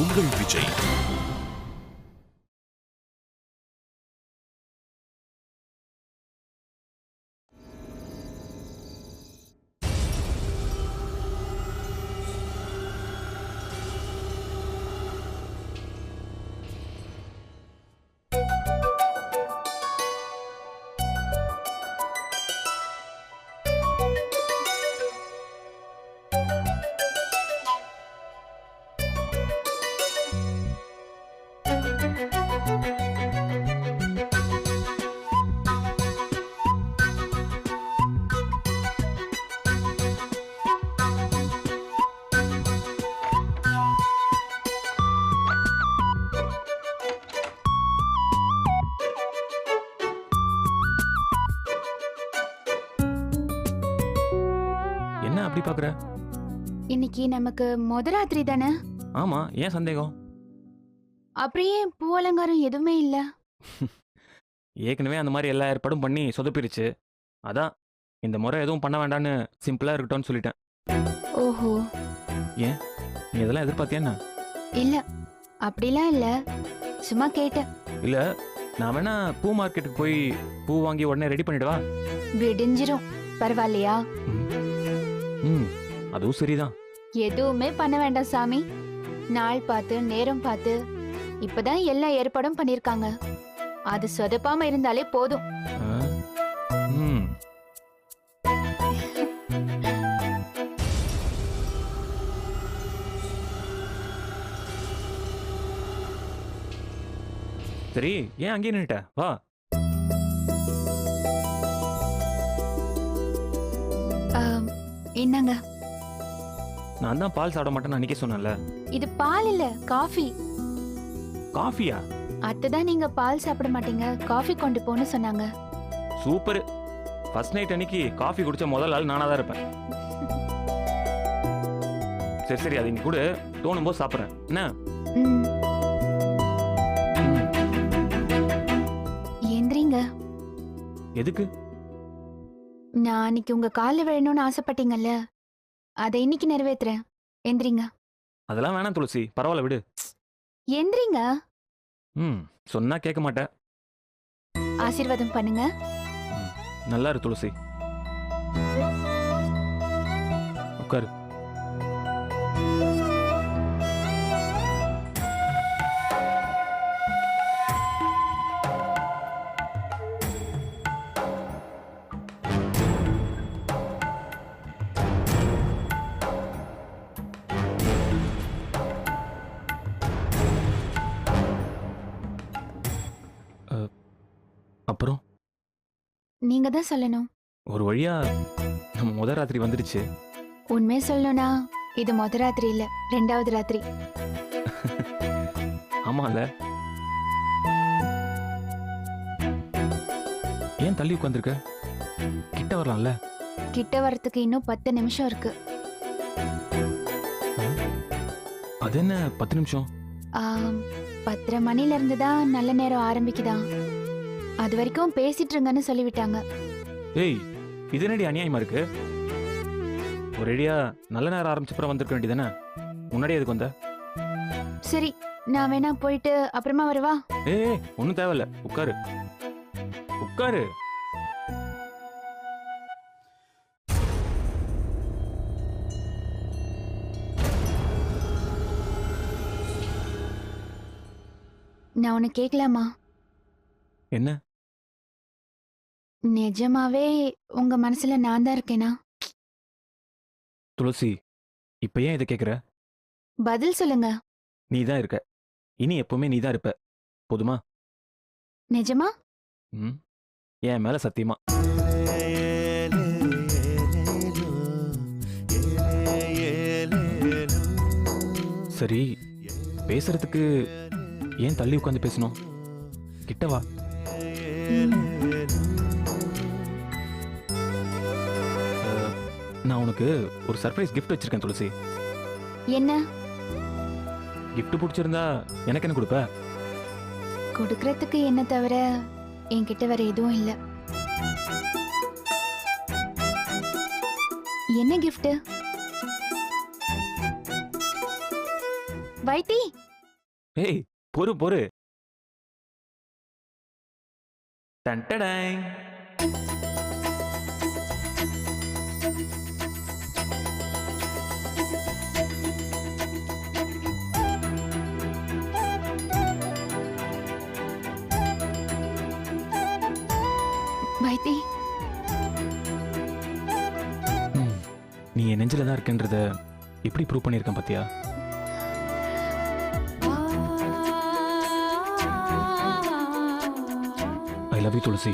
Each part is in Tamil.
உங்கள் விஜய். என்ன அப்படி பாக்குற? இன்னைக்கு நமக்கு ராத்திரி தானே? ஆமா, ஏன் சந்தேகம்? அப்புறம் ஏன் பூ அலங்காரம் எதுவுமே இல்ல? ஏற்கனவே அந்த மாதிரி எல்லா ஏற்பாடும் பண்ணி சொதப்பிருச்சு. அதான் இந்த முறை எதுவும் பண்ண வேண்டாம்னு சிம்பிளா இருக்கட்டும்னு சொல்லிட்டேன். ஓஹோ. ஏன் நீ இதெல்லாம் எதிர்பார்த்தியா என்ன? இல்ல, அப்படிலாம் இல்ல, சும்மா கேட்டேன். இல்ல, நான் வேணா பூ மார்க்கெட்டுக்கு போய் பூ வாங்கி உடனே ரெடி பண்ணிடுவா? விடிஞ்சிரும், பரவாயில்லையா? ம், அதுவும் சரிதான். எதுவுமே பண்ண வேண்டாம் சாமி. நாள் பார்த்து நேரம் பார்த்து இப்பதான் எல்லா ஏற்பாடும் பண்ணிருக்காங்க. அது சொதப்பாம இருந்தாலே போதும். ம். சரி, ஏன் அங்கேயே நின்னுட்ட? வா. என்னங்க? நான் தான் பால் சாப்பிட மாட்டேன்னு அன்னைக்கே சொன்னேன்ல. இது பால் இல்ல, காஃபி. காஃபியா? அத்தைதான் நீங்க பால் சாப்பிட மாட்டீங்க, காஃபி கொண்டு போன்னு சொன்னாங்க. சூப்பர். ஃபர்ஸ்ட் நைட் அன்னைக்கு காஃபி குடிச்ச முதல் ஆள் நானா தான் இருப்பேன். சரி சரி, அது இன்னைக்கு கூட தோணும் போது சாப்பிட்றேன். என்ன? எந்திரிங்க. எதுக்கு? நான் அன்னைக்கு உங்க காலில் விழணும்னு ஆசைப்பட்டீங்கல்ல, அதை இன்னைக்கு நிறைவேத்துறேன். எந்திரிங்க. அதெல்லாம் வேணாம் துளசி, பரவாயில்ல விடு. எந்திரிங்க. ம், சொன்னா கேட்க மாட்டேன். ஆசீர்வாதம் பண்ணுங்க. நல்லா இரு துளசி. உட்காரு. அப்புறம் நீங்க தான் சொல்லணும். ஒரு வழியா நம்ம முதல் ராத்திரி வந்துடுச்சு. உண்மை சொல்லணும்னா இது முதல் ராத்திரி இல்ல, 2வது ராத்திரி. ஆமால. ஏன் தள்ளி உட்கார்ந்திருக்க? கிட்ட வரலாம்ல? கிட்ட வரத்துக்கு இன்னும் 10 நிமிஷம் இருக்கு. அது என்ன 10 நிமிஷம்? 10:30 மணில இருந்து தான் நல்ல நேரம் ஆரம்பிக்குதா. அது வரைக்கும் பேசிட்டு இருங்கன்னு சொல்லிவிட்டாங்க. ஏய், இது என்னடி அநியாயமா இருக்கு? ஒரேடியா நல்ல நேரம் ஆரம்பிச்சப்பறம் வந்திருக்க வேண்டியதானே? முன்னாடியே எதுக்கு வந்த? சரி, நான் வேணா போயிட்டு அப்புறமா வரவா? ஏய், ஒன்றும் தேவையில்ல, உட்காரு உட்காரு. நான் உன்னை கேட்கலாமா? என்ன? நிஜமாவே உங்க மனசுல நான் தான் இருக்கேனா? துளசி, இப்ப ஏன் இதை கேட்குற? பதில் சொல்லுங்க. நீ தான் இருக்க, இனி எப்பவுமே நீ தான் இருப்ப. போதுமா? நிஜமா? ம், என் மேல சத்தியமா. சரி, பேசுறதுக்கு ஏன் தள்ளி உட்காந்து பேசணும்? கிட்ட வா. நான் உனக்கு ஒரு சர்ப்ரைஸ் கிஃப்ட் வச்சிருக்கேன் துளசி. என்ன? கிஃப்ட் பிடிச்சிருந்தா எனக்கு என்ன கொடுப்ப? கொடுக்கறதுக்கு என்ன தவிர என்கிட்ட வேற எதுவும் இல்ல. என்ன கிஃப்ட்? வைத்தி, ஏய் பொறு பொறு. டன்டடாய். வைத்தி, நீ என் நெஞ்சில தான் இருக்கன்றத எப்படி ப்ரூவ் பண்ணியிருக்கேன் பாத்தியா? ஐ லவ் யூ துளசி.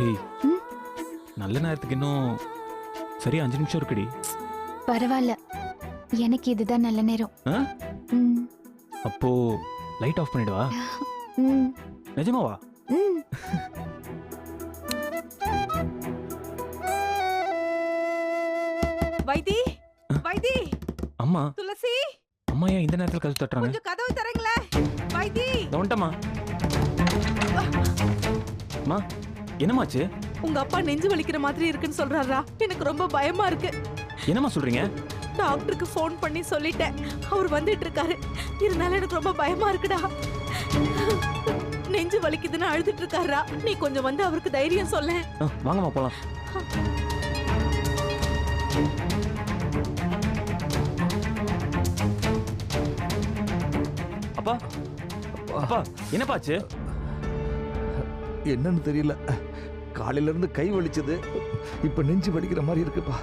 ஏய், ம்? நல்ல நேரத்துக்கு இன்னும் சரியா 5 நிமிஷம் இருக்குடி. பரவாயில்ல, எனக்கு இதுதான் நல்ல நேரம். ஆ? ம், அப்போ லைட் ஆஃப் பண்ணிடுவா? ம், நிஜமாவா? ம். வைத்தி, வைத்தி, அம்மா, துளசி, அம்மா ஏன் இந்த நேரத்துல கதவு தட்டுறாங்க? கொஞ்சம் கதவு தரங்களே. வைத்தி, வந்துட்டமா. அம்மா, என்னமாச்சு? உங்க அப்பா நெஞ்சு வலிக்கிற மாதிரி இருக்குன்னு சொல்றாரா? எனக்கு ரொம்ப பயமா இருக்கு. என்னம்மா சொல்றீங்க? டாக்டருக்கு ஃபோன் பண்ணி சொல்லிட்டேன். அவர் வந்துட்டு இருக்காரு. இருந்தாலும் எனக்கு ரொம்ப பயமா இருக்குடா. நெஞ்சு வலிக்குதுன்னு அழுதுட்டு இருக்காரா? நீ கொஞ்சம் வந்து அவருக்கு தைரியம் சொல்லேன். வாங்கம்மா போலாம். அப்பா, அப்பா, என்னப்பாச்சு? என்னன்னு தெரியல. காலையில இருந்து கை வலிச்சது, இப்ப நெஞ்சு வலிக்கிற மாதிரி இருக்குப்பா.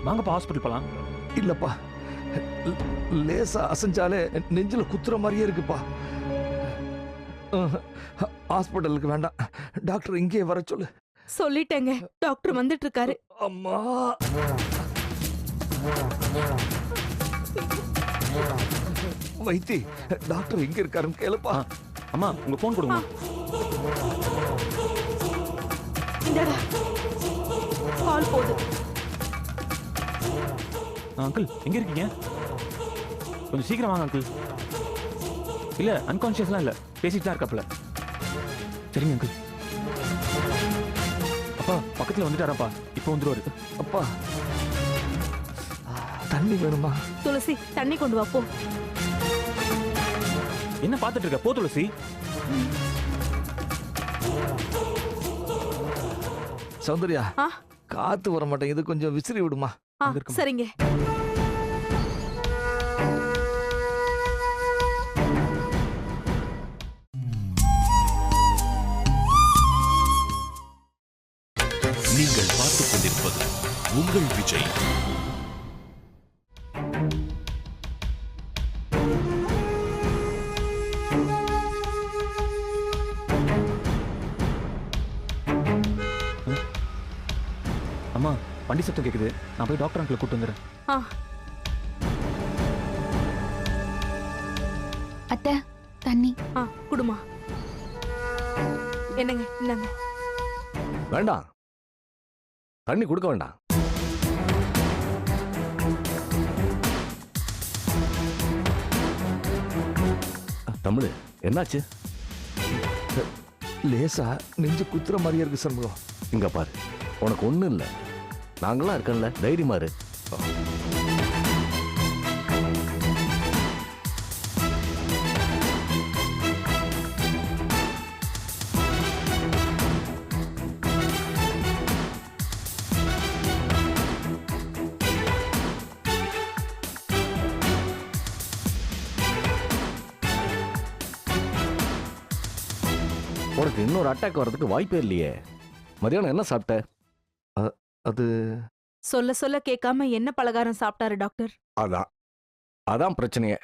வாங்கப்பா ஹாஸ்பிட்டல் போலாம். இல்லப்பா, லேசா அசைஞ்சாலே நெஞ்சில குத்துற மாதிரியே இருக்குப்பா. ஹாஸ்பிட்டலுக்கு வேண்டாம், டாக்டர் இங்கேயே வர சொல்லு. சொல்லிட்டேங்க, டாக்டர் வந்துட்டு இருக்காரு. அம்மா, வைத்தி, டாக்டர் எங்க இருக்காருன்னு கேளுப்பா. அம்மா, உங்க போன் கொடுங்க. இந்தடா, கால் போகுது. அங்கிள் எங்க இருக்கீங்க? கொஞ்சம் சீக்கிரம் வாங்க அங்கிள். இல்ல அன்கான்சியஸ்லாம் இல்ல, பேசிட்டு தான் இருக்காப்ல. சரிங்க அங்கிள். அப்பா பக்கத்துல வந்துட்டாரப்பா, இப்போ வந்துருவாரு. அப்பா, தண்ணி வேணுமா? துளசி, தண்ணி கொண்டு வா போ. என்ன பார்த்துட்டு இருக்க? போ துளசி. சௌந்தர்யா, ஆ? காத்து வர மாட்டேங்குது, கொஞ்சம் விசிறி விடுமா? ஆ, அங்க இருக்குமா? சரிங்க. நீங்கள் பார்த்துக் கொண்டிருப்பது உங்கள் விஜய். அம்மா, வண்டி சத்தம் கேக்குது. நான் போய் டாக்டர் அங்கிள் கூட்டு வந்துடுறேன். ஆ, அத்தை, தண்ணி. ஆ, குடுமா. என்னங்க, இந்தாங்க. வேண்டாம், தண்ணி கொடுக்க வேண்டாம். தமிழ் என்னாச்சு? லேசா நெஞ்சு குத்துற மாதிரியே இருக்கு சண்முகம். இங்க பாரு, உனக்கு ஒண்ணும் இல்ல, நாங்களாம் இருக்கோம்ல, தைரியமா இரு. உனக்கு இன்னொரு அட்டாக் வர்றதுக்கு வாய்ப்பே இல்லையே. மதியானம் என்ன சாப்பிட்ட? அது சொல்ல சொல்ல கேட்காம என்ன பலகாரம் சாப்பிட்டாரு டாக்டர்? அதான் அதான் பிரச்சனையே.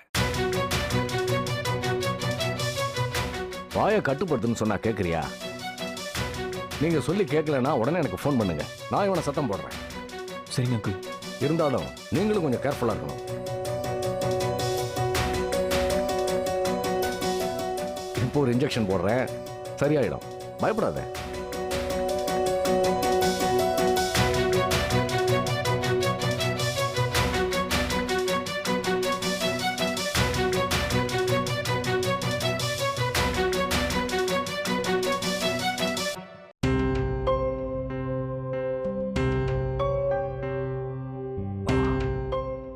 வாயை கட்டுப்படுத்துன்னு சொன்னா கேக்குறியா? நீங்க சொல்லி கேட்கலன்னா உடனே எனக்கு ஃபோன் பண்ணுங்க, நான் இவனை சத்தம் போடுறேன். சரிங்க அங்கிள். இருந்தாலும் நீங்களும் கொஞ்சம் கேர்ஃபுல்லா இருக்கணும். இப்போ ஒரு இன்ஜெக்ஷன் போடுறேன், சரியாயிடும், பயப்படாத.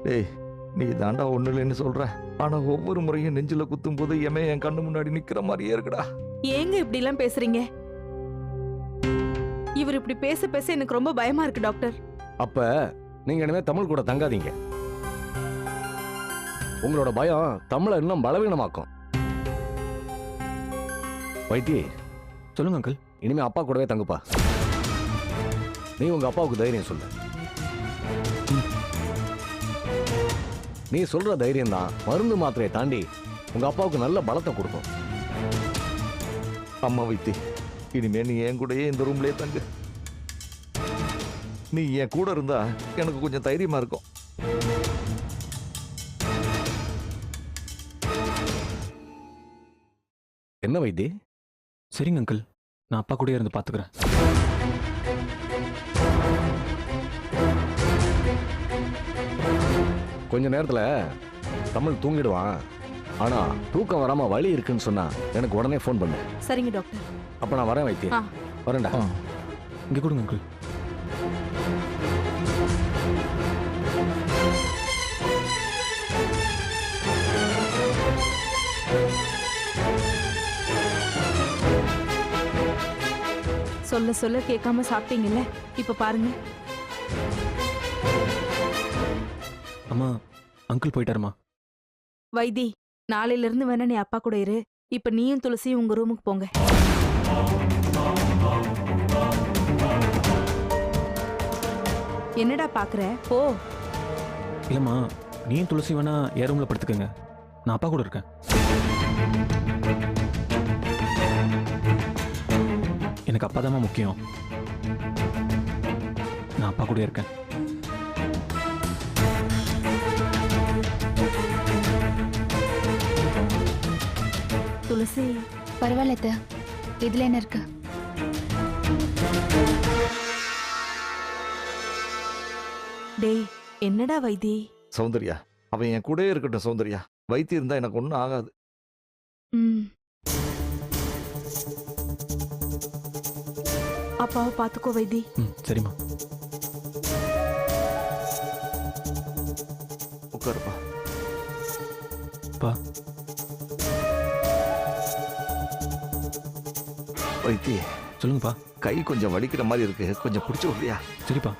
டேய் நீ தாண்டா ஒண்ணு இல்லைன்னு சொல்ற, ஆனா ஒவ்வொரு முறையும் நெஞ்சில குத்தும் போது என் கண்ணு முன்னாடி நிக்கிற மாதிரியே இருக்குடா. ஏங்க இப்படி எல்லாம் பேசுறீங்க? இவர் இப்படி பேச பேச எனக்கு ரொம்ப பயமா இருக்கு டாக்டர். அப்ப நீங்க இனிமே தமிழ் கூட தங்காதீங்க. உங்களோட பயம் தமிழை இன்னும் பலவீனமாக்கும். வைத்தி, சொல்லுங்க அங்கிள். இனிமே அப்பா கூடவே தங்குப்பா. நீ உங்க அப்பாவுக்கு தைரியம் சொல்லு. நீ சொல்ற தைரியம் தான் மருந்து மாத்திரையை தாண்டி உங்க அப்பாவுக்கு நல்ல பலத்தை கொடுக்கும். அம்மா வைத்தி, இனிமே நீ என் கூடயே இந்த ரூம்லயே தங்கு. நீ என் கூட இருந்தா எனக்கு கொஞ்சம் தைரியமா இருக்கும். என்ன வைத்தி? சரிங்க அங்கிள், நான் அப்பா கூடயே இருந்து பாத்துக்கிறேன். கொஞ்ச நேரத்துல தமிழ் தூங்கிடுவான். ஆனா தூக்கம் வராம வலி இருக்குன்னு சொன்னா எனக்கு உடனே ஃபோன் பண்ணு. சரிங்க டாக்டர். அப்ப நான் வரேன் வைத்தி. ஆ. வரேன்டா. இங்க கொடுங்க அங்கிள். சொல்ல சொல்ல கேட்காம சாப்பிட்டீங்கல்ல, இப்ப பாருங்க. அம்மா, அங்கிள் போயிட்டாருமா. வைத்தி, நாளையில இருந்து வேணா நீ அப்பா கூட இரு. இப்ப நீயும் துளசியும் உங்க ரூமுக்கு போங்க. என்னடா பாக்குற? போ. இல்லம்மா, நீயும் துளசி வேணா என் ரூம்ல படுத்துக்கங்க. நான் அப்பா கூட இருக்கேன். எனக்கு அப்பா தான் முக்கியம். நான் அப்பா கூட இருக்கேன். துளசி, பரவாயில்ல அத்தை. இதுல என்ன இருக்கு? டேய் என்னடா வைத்தி? சௌந்தர்யா, அவன் என் கூடயே இருக்கட்டும். சௌந்தர்யா, வைத்தி இருந்தா எனக்கு ஒன்றும் ஆகாது. ம். அப்பாவை பாத்துக்கோ வைத்தி. சரிம்மா. உட்காருப்பா. பா. வைத்தி, சொல்லுங்கப்பா. கை கொஞ்சம் வலிக்கிற மாதிரி இருக்கு, கொஞ்சம் பிடிச்சி விடுறியா? சரிப்பா.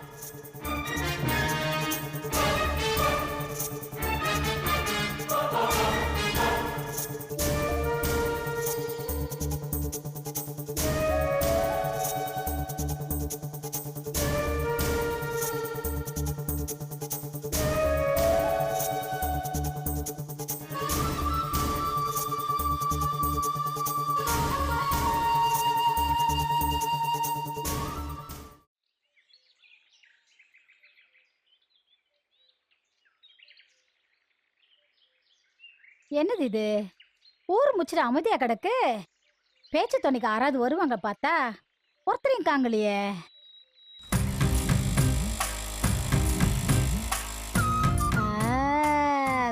என்னது இது? ஊர் முச்சிட அமைதியா கிடக்கு. பேச்சு துணைக்கு யாராவது வருவாங்க பார்த்தா ஒருத்தரையும் காங்கலையே.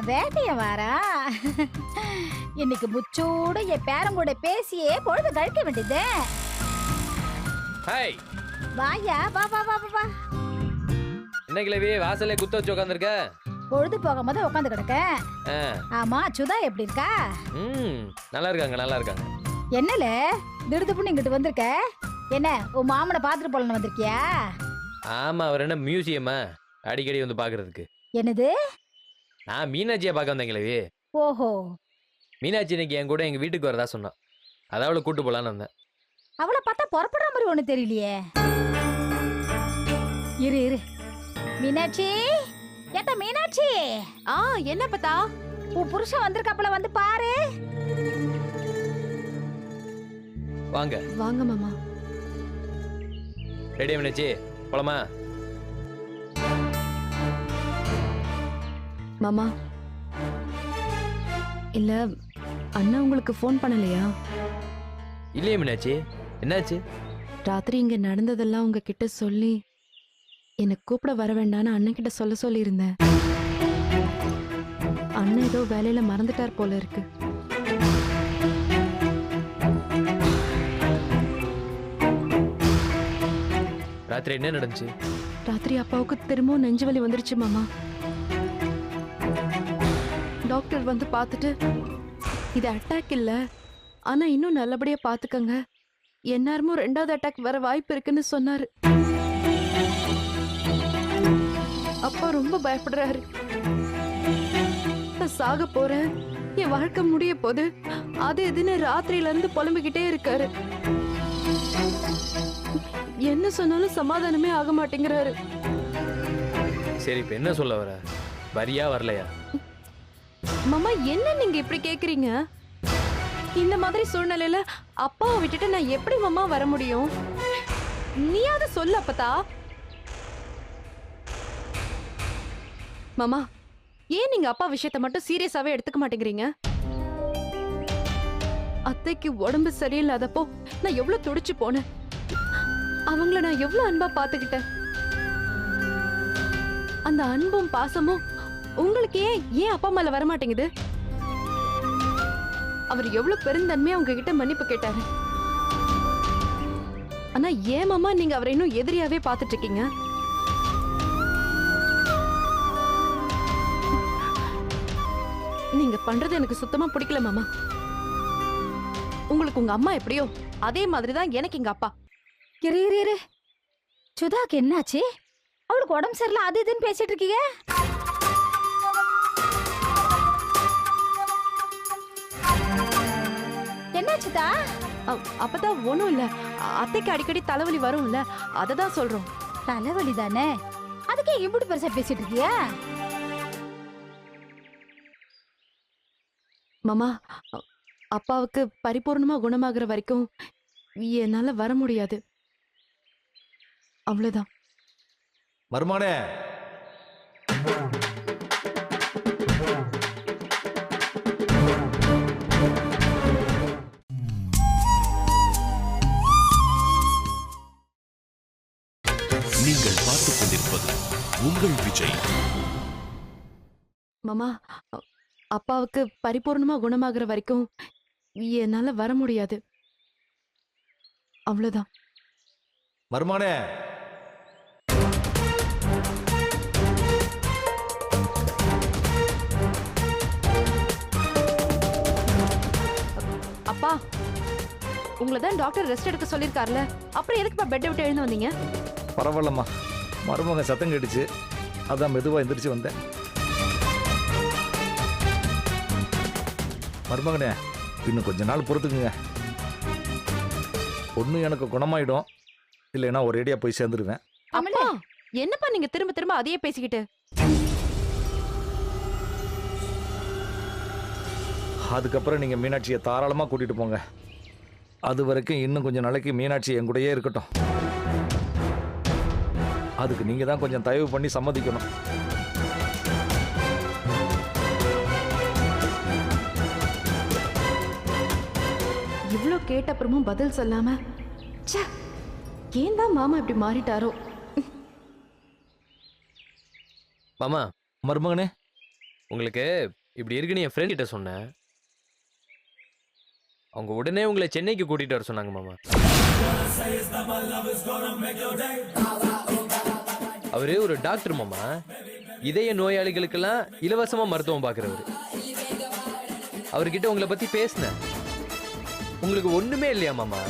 வேட்டைய வாரா. இன்னைக்கு முச்சோட என் பேரங்கூட பேசியே பொழுது கழிக்க வேண்டியது. ஹாய், வாயா, வா வா வா வா. என்ன கிளவி வாசல்ல குத்த வச்சு உட்காந்துருக்க? பொழுது போகும்போது உட்காந்து கிடக்க. ஆமா, சுதா எப்படி இருக்கா? நல்லா இருக்காங்க, நல்லா இருக்காங்க. என்னல திடுதுப்புன்னு இங்கிட்டு வந்திருக்க? என்ன உன் மாமனை பாத்துட்டு போலன்னு வந்திருக்கியா? ஆமா, அவர் என்ன மியூசியமா அடிக்கடி வந்து பாக்குறதுக்கு? என்னது? நான் மீனாட்சியை பார்க்க வந்தேன் கிளவி. ஓஹோ, மீனாட்சி இன்னைக்கு என் கூட எங்க வீட்டுக்கு வரதா சொன்னான். அதான் அவளை கூட்டு போலான்னு வந்தேன். அவளை பார்த்தா புறப்படுற மாதிரி ஒண்ணு தெரியலையே. இரு இரு. மீனாட்சி, ஏத்த மீனாட்சி. என்ன பத்தா? உன் புருஷன் வந்திருக்காப்புல, வந்து பாரு. வாங்க வாங்க மாமா. ரெடியா மீனாட்சி, போலாமா? மாமா, இல்ல அண்ணா உங்களுக்கு ஃபோன் பண்ணலையா? இல்லையே மீனாட்சி, என்னாச்சு? ராத்திரி இங்க நடந்ததெல்லாம் உங்ககிட்ட சொல்லி என்னை கூப்பிட வர வேண்டான்னு அண்ணன் கிட்ட சொல்ல சொல்லியிருந்தேன். அண்ணன் ஏதோ வேலையில மறந்துட்டார் போல இருக்கு. ராத்திரி என்ன நடந்துச்சு? ராத்திரி அப்பாவுக்கு திரும்பவும் நெஞ்சு வலி வந்துருச்சு மாமா. டாக்டர் வந்து பார்த்துட்டு இது அட்டாக் இல்ல, ஆனா இன்னும் நல்லபடியா பாத்துக்கங்க, எந்நேரமும் 2வது அட்டாக் வர வாய்ப்பு இருக்குன்னு சொன்னாரு. அப்பா ரொம்ப பயப்படுறாரு. நான் சாக போறேன், என் வாழ்க்கை முடிய போகுது, அது இதுன்னு ராத்திரியில இருந்து புலம்பிக்கிட்டே இருக்காரு. என்ன சொன்னாலும் சமாதானமே ஆக மாட்டேங்கிறாரு. சரி இப்ப என்ன சொல்ல வர? வரியா வரலையா? மாமா என்ன நீங்க இப்படி கேக்குறீங்க? இந்த மாதிரி சூழ்நிலையில அப்பாவை விட்டுட்டு நான் எப்படி மாமா வர முடியும்? நீயாவது சொல்லு அப்பதா. மாமா ஏன் நீங்க அப்பா விஷயத்த மட்டும் சீரியஸாவே எடுத்துக்க மாட்டேங்கிறீங்க? அத்தைக்கு உடம்பு சரியில்லாதப்போ நான் எவ்வளவு துடிச்சு போனேன், அவங்கள நான் எவ்வளவு அன்பா பாத்துக்கிட்டேன். அந்த அன்பும் பாசமும் உங்களுக்கு ஏன் அப்பா மேல வர மாட்டேங்குது? அவர் எவ்வளவு பெருந்தன்மையா உங்ககிட்ட மன்னிப்பு கேட்டாரு. ஆனா ஏன் மாமா நீங்க அவரை இன்னும் எதிரியாவே பாத்துட்டு இருக்கீங்க? நீங்க பண்றது எனக்கு சுத்தமா பிடிக்கல மாமா. உங்களுக்கு உங்க அம்மா எப்படியோ அதே மாதிரிதான் எனக்கு எங்க அப்பா. இரு சுதாக்கு என்னாச்சு? அவளுக்கு உடம்பு சரியில்லை அது இதுன்னு பேசிட்டு இருக்கீங்க. என்னாச்சுதா? அப்பதான் ஒண்ணும் இல்ல, அத்தைக்கு அடிக்கடி தலைவலி வரும்ல, அததான் சொல்றோம். தலைவலி தானே, அதுக்கே இப்படி பெருசா பேசிட்டு இருக்கிய? மாமா அப்பாவுக்கு பரிபூர்ணமா குணமாகிற வரைக்கும் என்னால வர முடியாது, அவ்வளவுதான். மருமானே, நீங்கள் பார்த்துக் கொண்டிருப்பது உங்கள் விஜய். மாமா அப்பாவுக்கு பரிபூர்ணமா குணமாகிற வரைக்கும் என்னால வர முடியாது, அவ்வளவுதான். மருமானே, அப்பா உங்களை தான் டாக்டர் ரெஸ்ட் எடுக்க சொல்லிருக்காருல, அப்புறம் எதுக்குப்பா பெட்டை விட்டு எழுந்து வந்தீங்க? பரவாயில்லம்மா, மருமகன் சத்தம் கேட்டுச்சு, அதான் மெதுவா எந்திரிச்சு வந்தேன். மருமகனே, இன்னும் கொஞ்ச நாள் பொறுத்துக்குங்க, ஒண்ணு எனக்கு குணமாயிடும், இல்லைன்னா ஒரேடியா போய் சேர்ந்துருவேன். அப்பா என்னப்பா நீங்க திரும்ப திரும்ப அதையே பேசிக்கிட்டு? அதுக்கப்புறம் நீங்க மீனாட்சியை தாராளமா கூட்டிட்டு போங்க. அது வரைக்கும் இன்னும் கொஞ்சம் நாளைக்கு மீனாட்சி என் கூடயே இருக்கட்டும். அதுக்கு நீங்க தான் கொஞ்சம் தயவு பண்ணி சம்மதிக்கணும். இவ்ளோ கேட்ட அப்புறமும் பதில் சொல்லாம ச்சே, ஏன் தான் மாமா இப்படி மாறிட்டாரோ? மாமா மருமகனே, உங்களுக்கு இப்படி இருக்குன்னு என் ஃப்ரெண்ட் கிட்ட சொன்னேன். அவங்க உடனே உங்களை சென்னைக்கு கூட்டிட்டு வர சொன்னாங்க மாமா. அவரு ஒரு டாக்டர் மாமா, இதய நோயாளிகளுக்கெல்லாம் இலவசமா மருத்துவம் பார்க்கிறவர். அவர்கிட்ட உங்களை பத்தி பேசினேன். உங்களுக்கு ஒண்ணுமே இல்லையா மாமா?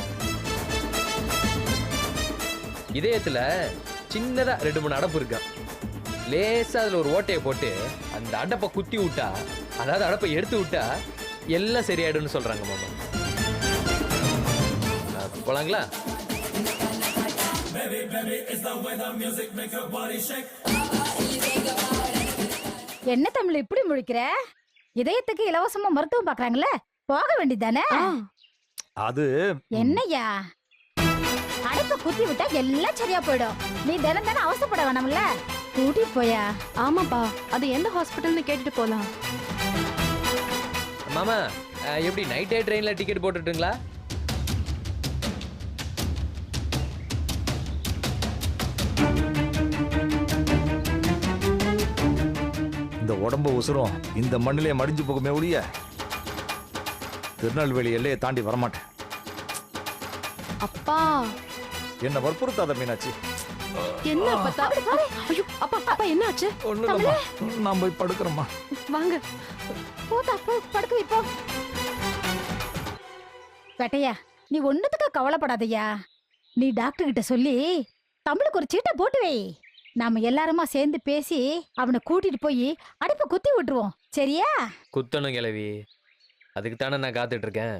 இதயத்துல சின்னதா 2-3 அடப்பு இருக்கான். லேசா அதுல ஒரு ஓட்டையை போட்டு அந்த அடப்பை குத்தி விட்டா, அதாவது அடப்பை எடுத்து விட்டா எல்லாம் சரியாயிடும்னு சொல்றாங்க மாமா. போலாங்களா? என்ன தமிழ் இப்படி முழிக்கிற? இதயத்துக்கு இலவசமா மருத்துவம் பாக்குறாங்கல்ல, போக வேண்டியதானே? அது என்னய்யா, அடைப்ப குத்தி விட்டா எல்லாம் சரியா போயிடும். நீ தினம் தானே அவசரப்பட வேணாம்ல, கூட்டி போயா. ஆமாப்பா, அது எந்த ஹாஸ்பிட்டல்னு கேட்டுட்டு போலாம். மாமா எப்படி நைட்டே ட்ரெயின்ல டிக்கெட் போட்டுட்டுங்களா? இந்த உடம்பு உசுரும் இந்த மண்ணிலே மடிஞ்சு போகுமே ஒழிய திருநெல்வேலி எல்லையை தாண்டி வரமாட்டேன். அப்பா என்ன வற்புறுத்தாத மீனாட்சி. என்ன அப்பத்தா? ஐயோ அப்பா அப்பா என்ன ஆச்சு? ஒண்ணு இல்லம்மா, நான் போய் படுக்கிறேம்மா. வாங்க. போதா போ படுக்க வைப்போ. வேட்டையா நீ ஒண்ணுத்துக்கு கவலைப்படாதய்யா. நீ டாக்டர் கிட்ட சொல்லி தமிழுக்கு ஒரு சீட்டை போட்டு வை. நாம எல்லாருமா சேர்ந்து பேசி அவனை கூட்டிட்டு போய் அடைப்ப குத்தி விட்டுருவோம். சரியா? குத்தணும் கிளவி, அதுக்கு தானே நான் காத்துட்டு இருக்கேன்.